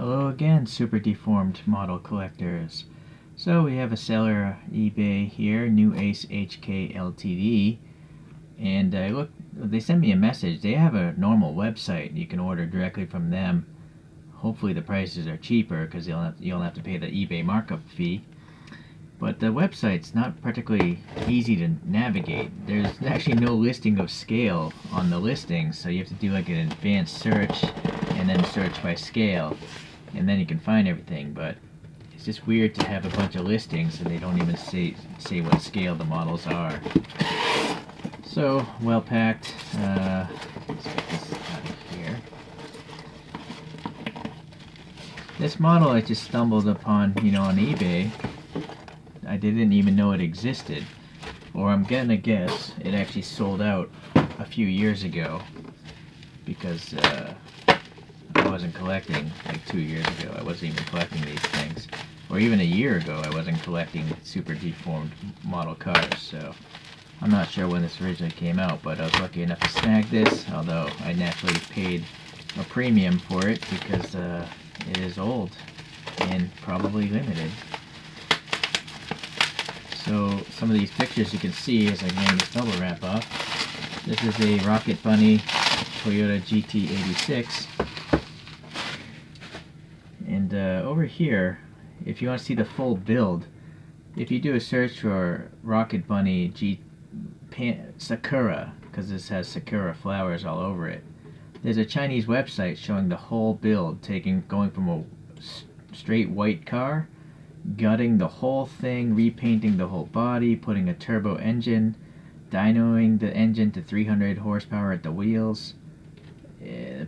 Hello again, super deformed model collectors. So we have a seller eBay here, New Ace HK Ltd. And look, they sent me a message. They have a normal website. You can order directly from them. Hopefully the prices are cheaper because you'll have to pay the eBay markup fee. But the website's not particularly easy to navigate. There's actually no listing of scale on the listings, so you have to do like an advanced search and then search by scale, and then you can find everything. But it's just weird to have a bunch of listings and they don't even say what scale the models are. So, well packed. Let's get this out of here. This model I just stumbled upon, on eBay. I didn't even know it existed, or I'm gonna guess it actually sold out a few years ago because I wasn't collecting like 2 years ago. I wasn't even collecting these things, or even a year ago I wasn't collecting super deformed model cars. So I'm not sure when this originally came out, but I was lucky enough to snag this, although I naturally paid a premium for it because it is old and probably limited. So some of these pictures you can see as I'm getting this bubble wrap off. This is a Rocket Bunny Toyota GT86. And over here, if you want to see the full build, if you do a search for Rocket Bunny Sakura, because this has Sakura flowers all over it, there's a Chinese website showing the whole build, going from a straight white car, gutting the whole thing, repainting the whole body, putting a turbo engine, dynoing the engine to 300 horsepower at the wheels,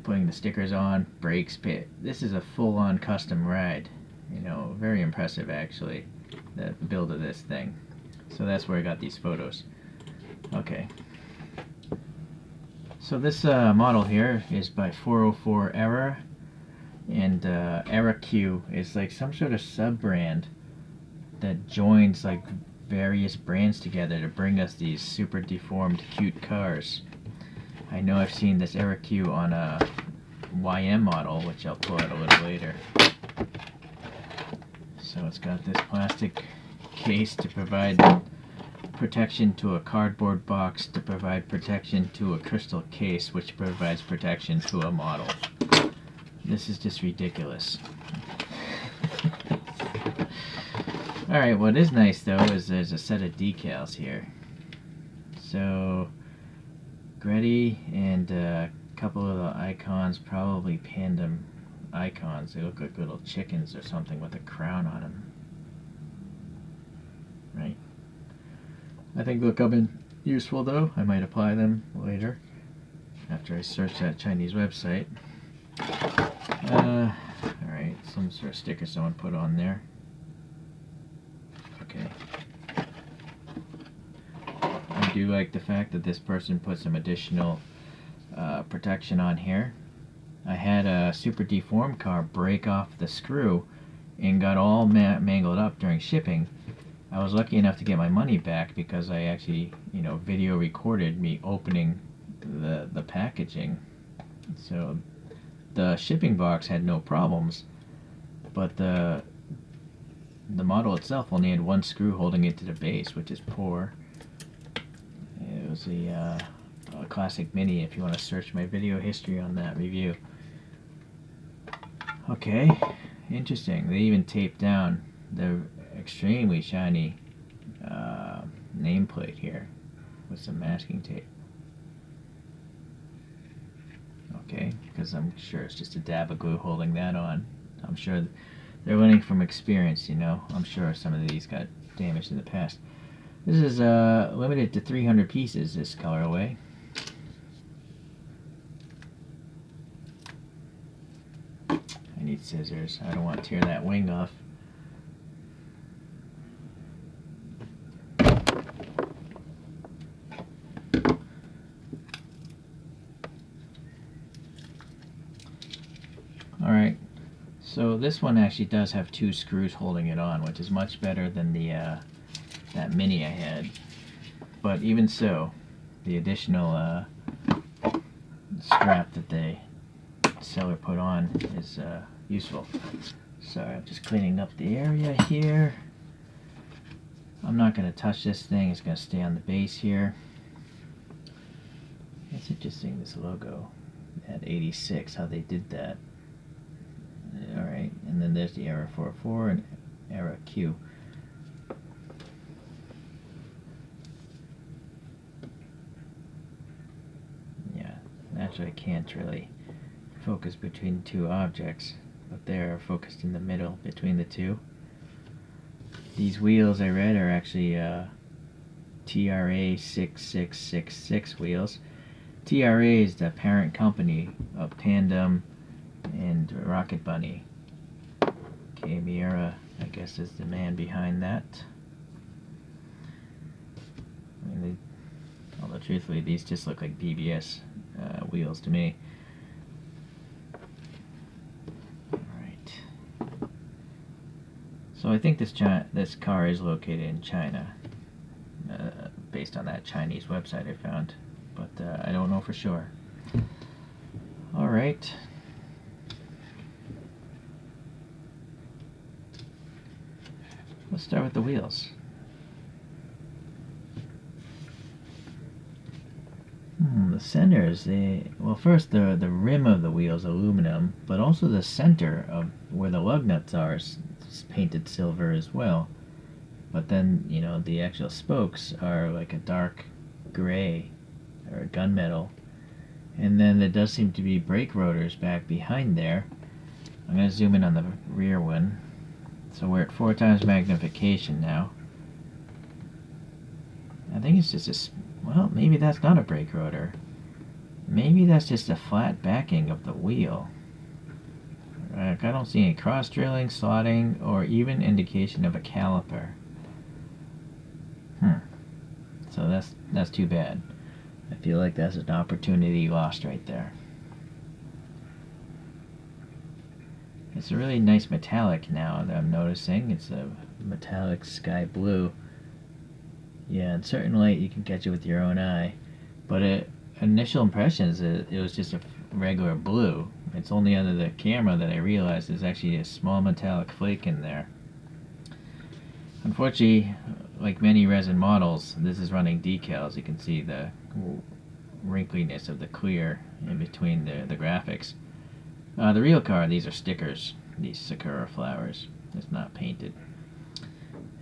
putting the stickers on, brakes, this is a full-on custom ride. Very impressive actually, the build of this thing. So that's where I got these photos. Okay. So this model here is by 404 Error. And Error EraQ is like some sort of sub-brand that joins like various brands together to bring us these super deformed cute cars. I know I've seen this Error EraQ on a YM model, which I'll pull out a little later. So it's got this plastic case to provide protection to a cardboard box to provide protection to a crystal case, which provides protection to a model. This is just ridiculous. Alright, what is nice though is there's a set of decals here. So, Gretty and a couple of the icons, probably Pandem icons. They look like little chickens or something with a crown on them. Right. I think they'll come in useful though. I might apply them later after I search that Chinese website. Alright, some sort of sticker someone put on there. Okay. I do like the fact that this person put some additional protection on here. I had a super deformed car break off the screw and got all mangled up during shipping. I was lucky enough to get my money back because I actually, video recorded me opening the packaging. So the shipping box had no problems, but the model itself only had one screw holding it to the base, which is poor. It was a classic Mini if you want to search my video history on that review. Okay, interesting. They even taped down the extremely shiny nameplate here with some masking tape. Okay, because I'm sure it's just a dab of glue holding that on. I'm sure they're learning from experience, I'm sure some of these got damaged in the past. This is limited to 300 pieces, this colorway. I need scissors. I don't want to tear that wing off. Alright, so this one actually does have 2 screws holding it on, which is much better than the that Mini I had. But even so, the additional strap that they seller put on is useful. Sorry, I'm just cleaning up the area here. I'm not going to touch this thing. It's going to stay on the base here. It's interesting, this logo at 86, how they did that. Alright, and then there's the Error 44 and Error EraQ. Yeah, naturally I can't really focus between two objects, but they're focused in the middle between the two. These wheels I read are actually TRA 6666 wheels. TRA is the parent company of Pandem and Rocket Bunny. Okay, Miura, I guess, is the man behind that. I mean, although truthfully, these just look like BBS wheels to me. Alright. So I think this car is located in China, based on that Chinese website I found. But I don't know for sure. Alright. Let's start with the wheels. The centers, well, first the rim of the wheel is aluminum, but also the center of where the lug nuts are is painted silver as well. But then, you know, the actual spokes are like a dark gray or gunmetal, and then there does seem to be brake rotors back behind there. I'm going to zoom in on the rear one. So we're at 4 times magnification now. I think it's just a, well, maybe that's not a brake rotor. Maybe that's just a flat backing of the wheel. I don't see any cross drilling, slotting, or even indication of a caliper. So that's too bad. I feel like that's an opportunity lost right there. It's a really nice metallic now that I'm noticing. It's a metallic sky blue. Yeah, in certain light you can catch it with your own eye. But initial impressions, it was just a regular blue. It's only under the camera that I realized there's actually a small metallic flake in there. Unfortunately, like many resin models, this is running decals. You can see the wrinkliness of the clear in between the graphics. The real car, these are stickers, these Sakura flowers. It's not painted.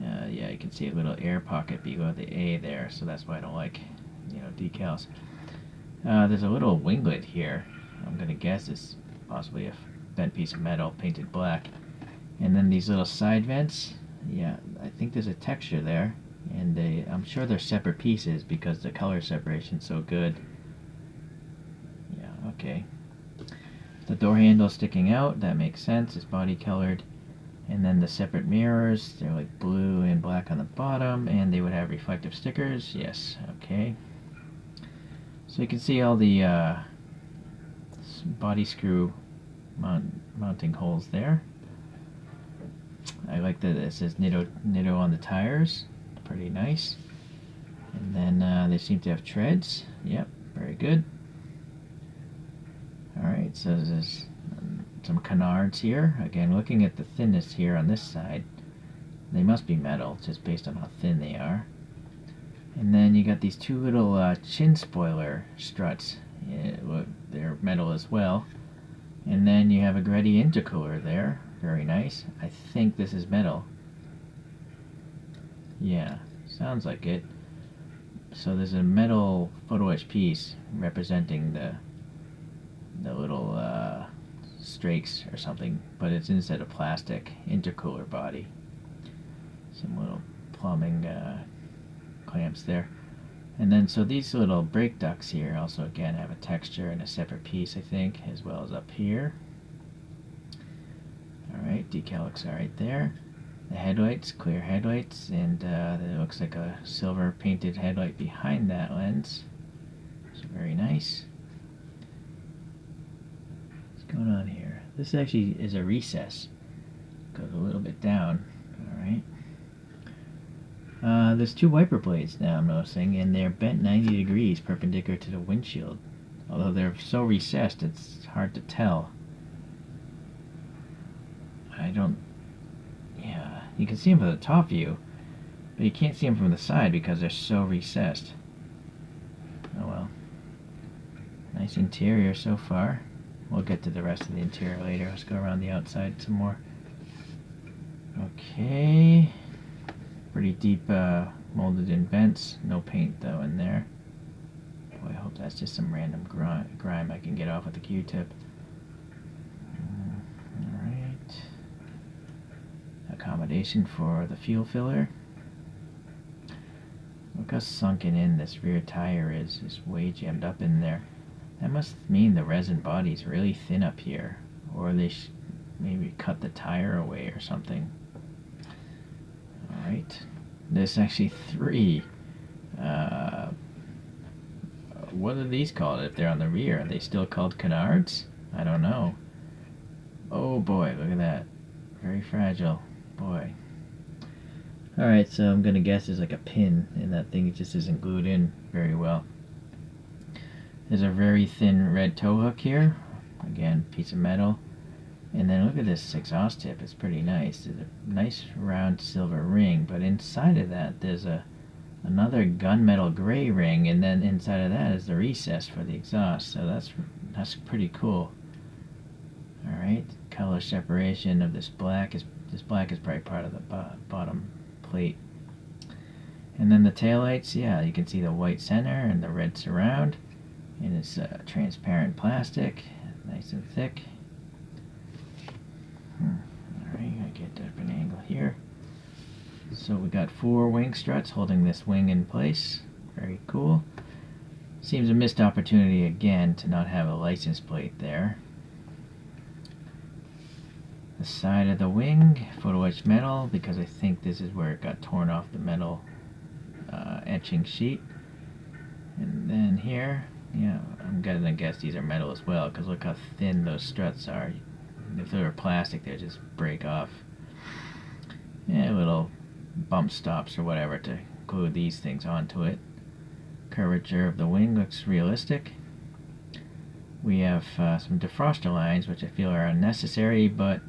Yeah, you can see a little air pocket below the A there, so that's why I don't like, you know, decals. There's a little winglet here. I'm gonna guess it's possibly a bent piece of metal painted black. And then these little side vents. Yeah, I think there's a texture there, and I'm sure they're separate pieces because the color separation's so good. Yeah, okay. The door handle sticking out, that makes sense, it's body colored. And then the separate mirrors, they're like blue and black on the bottom, and they would have reflective stickers. Yes, okay. So you can see all the body screw mounting holes there. I like that it says Nitto on the tires. Pretty nice. And then they seem to have treads. Yep, very good. Alright, so there's some canards here. Again, looking at the thinness here on this side, they must be metal, just based on how thin they are. And then you got these two little chin spoiler struts. Yeah, look, they're metal as well. And then you have a Greddy intercooler there. Very nice. I think this is metal. Yeah, sounds like it. So there's a metal photo etch piece representing the little strakes or something, but it's instead of plastic intercooler body. Some little plumbing clamps there. And then so these little brake ducts here also again have a texture and a separate piece, I think, as well as up here. Alright, decal looks alright there. The headlights, clear headlights, and it looks like a silver painted headlight behind that lens. So very nice. What's going on here? This actually is a recess. Goes a little bit down. Alright. There's two wiper blades now I'm noticing, and they're bent 90 degrees perpendicular to the windshield. Although they're so recessed, it's hard to tell. I don't... Yeah, you can see them from the top view, but you can't see them from the side because they're so recessed. Oh well. Nice interior so far. We'll get to the rest of the interior later. Let's go around the outside some more. Okay. Pretty deep molded in vents. No paint though in there. Boy, I hope that's just some random grime I can get off with the Q-tip. Alright. Accommodation for the fuel filler. Look how sunken in this rear tire is. It's way jammed up in there. That must mean the resin body's really thin up here. Or they maybe cut the tire away or something. Alright. There's actually 3. What are these called if they're on the rear? Are they still called canards? I don't know. Oh boy, look at that. Very fragile. Boy. Alright, so I'm gonna guess there's like a pin and that thing just isn't glued in very well. There's a very thin red tow hook here. Again, piece of metal. And then look at this exhaust tip. It's pretty nice. There's a nice round silver ring, but inside of that there's another gunmetal gray ring, and then inside of that is the recess for the exhaust. So that's pretty cool. All right, color separation of this black is probably part of the bottom plate. And then the taillights, yeah, you can see the white center and the red surround, and it's transparent plastic, nice and thick. Alright, I get a different angle here. So we got 4 wing struts holding this wing in place. Very cool. Seems a missed opportunity again to not have a license plate there. The side of the wing, photo etched metal, because I think this is where it got torn off the metal etching sheet. And then here, yeah, I'm gonna guess these are metal as well, because look how thin those struts are. If they were plastic, they'd just break off. Yeah, little bump stops or whatever to glue these things onto it. Curvature of the wing looks realistic. We have some defroster lines, which I feel are unnecessary, but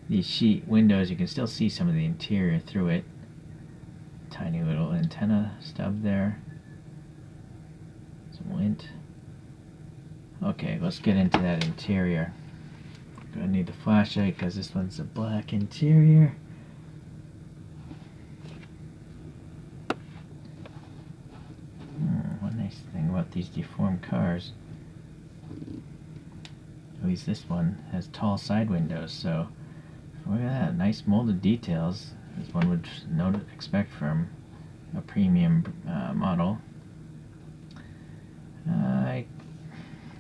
these sheet windows, you can still see some of the interior through it. Tiny little antenna stub there. Some lint. Okay, let's get into that interior. Gonna need the flashlight because this one's a black interior. One nice thing about these deformed cars, at least this one, has tall side windows, so look at that, nice molded details, as one would expect from a premium model. I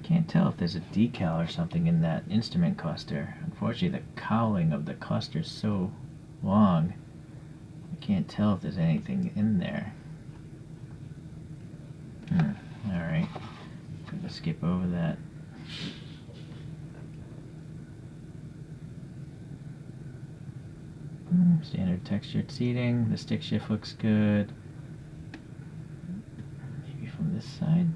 can't tell if there's a decal or something in that instrument cluster. Unfortunately, the cowling of the cluster is so long, I can't tell if there's anything in there. Alright, I'm gonna skip over that. Standard textured seating. The stick shift looks good. Maybe from this side.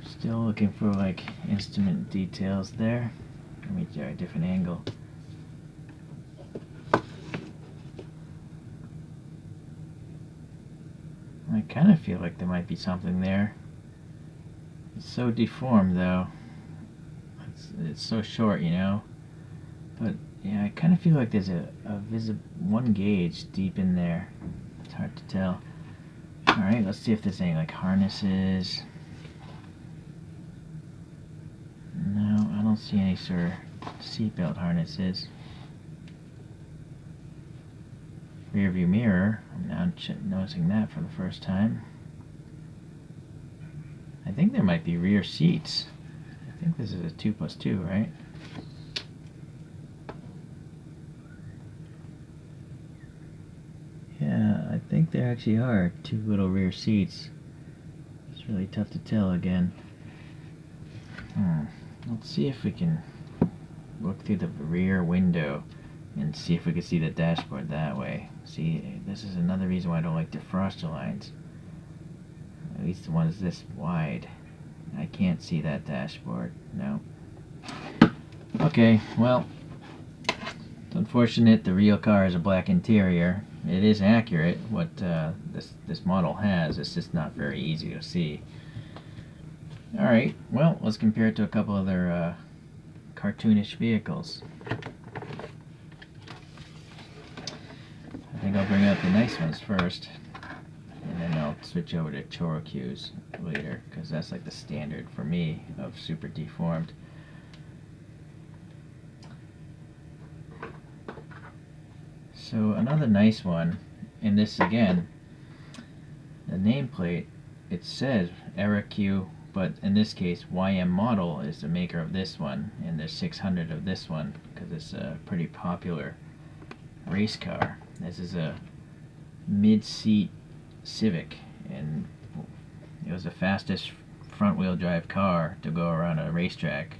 Still looking for like instrument details there. Let me try a different angle. I kind of feel like there might be something there. It's so deformed though. It's so short, you know. But yeah, I kind of feel like there's a one gauge deep in there. It's hard to tell. Alright, let's see if there's any like harnesses. No, I don't see any sort of seatbelt harnesses. Rear view mirror, I'm now noticing that for the first time. I think there might be rear seats. I think this is a 2+2, right? Yeah, I think there actually are 2 little rear seats. It's really tough to tell again. Let's see if we can look through the rear window and see if we can see the dashboard that way. See, this is another reason why I don't like defroster lines. At least the ones this wide. I can't see that dashboard. No. Okay, well, It's unfortunate the real car has a black interior. It is accurate what this model has. It's just not very easy to see. Alright, well, let's compare it to a couple other cartoonish vehicles. I think I'll bring out the nice ones first, and then I'll switch over to choro-qs later, because that's like the standard for me of super deformed. So another nice one, and this again, the nameplate, it says Error EraQ, but in this case YM Model is the maker of this one, and there's 600 of this one because it's a pretty popular race car. This is a mid-seat Civic, and it was the fastest front-wheel drive car to go around a racetrack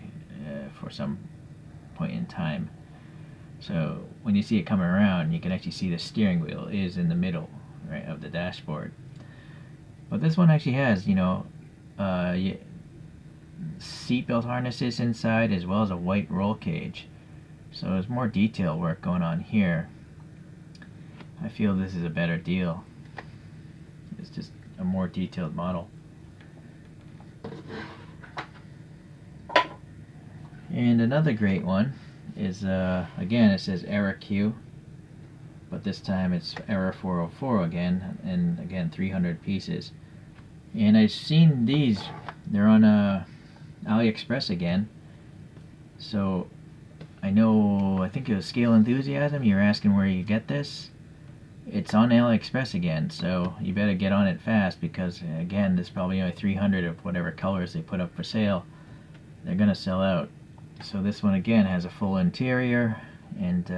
for some point in time. So when you see it coming around, you can actually see the steering wheel is in the middle, right, of the dashboard. But this one actually has, you know, seatbelt harnesses inside, as well as a white roll cage. So there's more detail work going on here. I feel this is a better deal. It's just a more detailed model. And another great one is, again, it says Error EraQ, but this time it's Error 404 again, and again 300 pieces. And I've seen these, they're on AliExpress again. So I know, I think it was Scale Enthusiasm, you were asking where you get this. It's on AliExpress again, so you better get on it fast, because again, there's probably only 300 of whatever colors they put up for sale. They're gonna sell out. So this one again has a full interior, and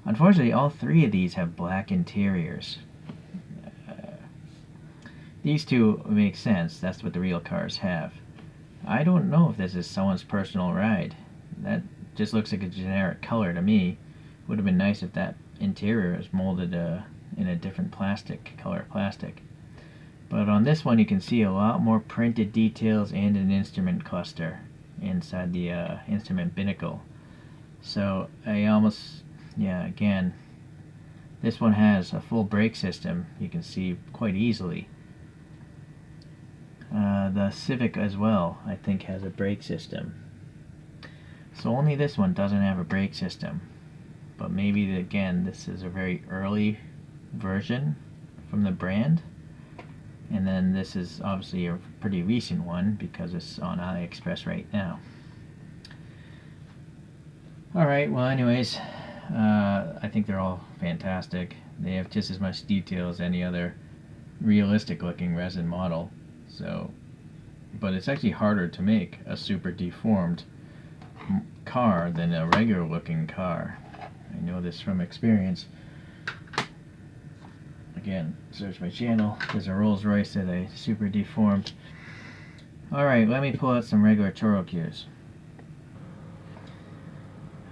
unfortunately all three of these have black interiors. These two make sense, that's what the real cars have. I don't know if this is someone's personal ride. That just looks like a generic color to me. Would have been nice if that interior is molded in a different color plastic. But on this one you can see a lot more printed details and an instrument cluster inside the instrument binnacle. So I almost, yeah, again, this one has a full brake system, you can see quite easily. The Civic as well, I think, has a brake system. So only this one doesn't have a brake system. But maybe, again, this is a very early version from the brand. And then this is obviously a pretty recent one because it's on AliExpress right now. Alright, well anyways, I think they're all fantastic. They have just as much detail as any other realistic looking resin model. So, but it's actually harder to make a super deformed car than a regular looking car. I know this from experience. Again, search my channel. There's a Rolls Royce that I super deformed. Alright, let me pull out some regular choro-qs.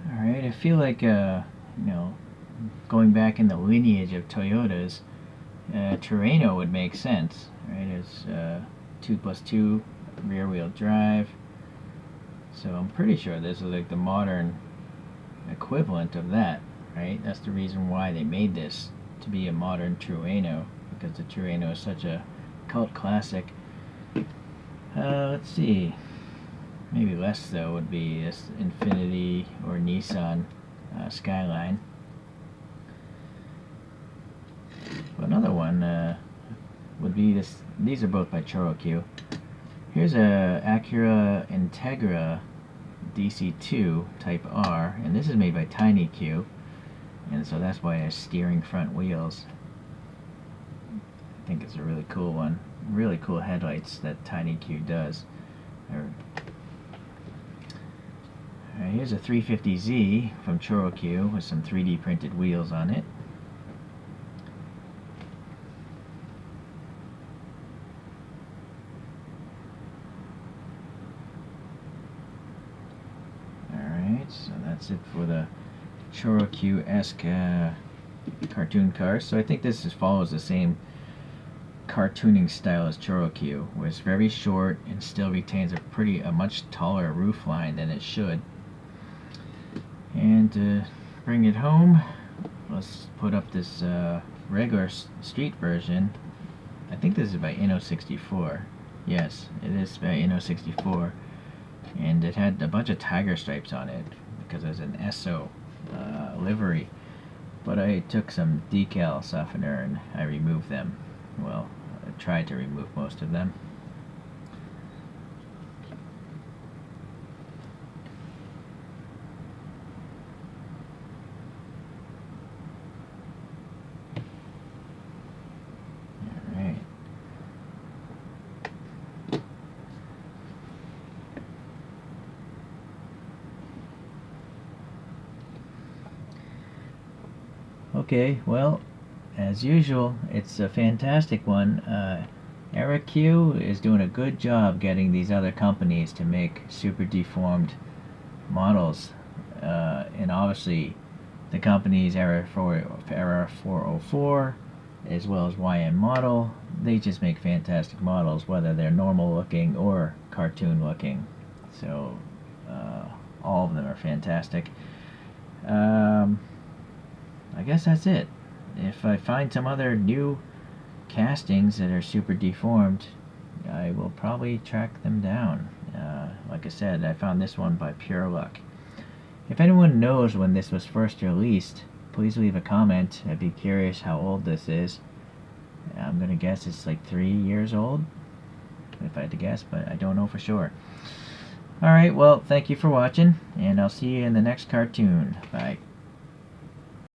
Alright, I feel like, you know, going back in the lineage of Toyotas, Terreno would make sense. Right, it's 2+2 rear wheel drive. So I'm pretty sure this is like the modern equivalent of that, right? That's the reason why they made this to be a modern Terreno, because the Terreno is such a cult classic. Let's see, maybe less though would be this Infiniti or Nissan Skyline. But another one would be this. These are both by choro-q. Here's a Acura Integra DC2 Type R, and this is made by tiny-q, and so that's why it has steering front wheels. I think it's a really cool one. Really cool headlights that tiny-q does. Alright, here's a 350Z from choro-q with some 3D printed wheels on it. So that's it for the choro-q-esque cartoon cars. So I think this follows the same cartooning style as choro-q, where it's very short and still retains a much taller roof line than it should. And bring it home. Let's put up this regular street version. I think this is by Inno64. Yes, it is by Inno64. And it had a bunch of tiger stripes on it because it was an ESO livery. But I took some decal softener and I removed them. Well, I tried to remove most of them. Alright. Okay, well, as usual, it's a fantastic one. Error EraQ is doing a good job getting these other companies to make super deformed models. And obviously, the companies Error 404, as well as YM Model, they just make fantastic models, whether they're normal looking or cartoon looking. So, all of them are fantastic. I guess that's it. If I find some other new castings that are super deformed, I will probably track them down. Like I said, I found this one by pure luck. If anyone knows when this was first released, please leave a comment. I'd be curious how old this is. I'm gonna guess it's like 3 years old, if I had to guess, but I don't know for sure. Alright, well, thank you for watching, and I'll see you in the next cartoon. Bye.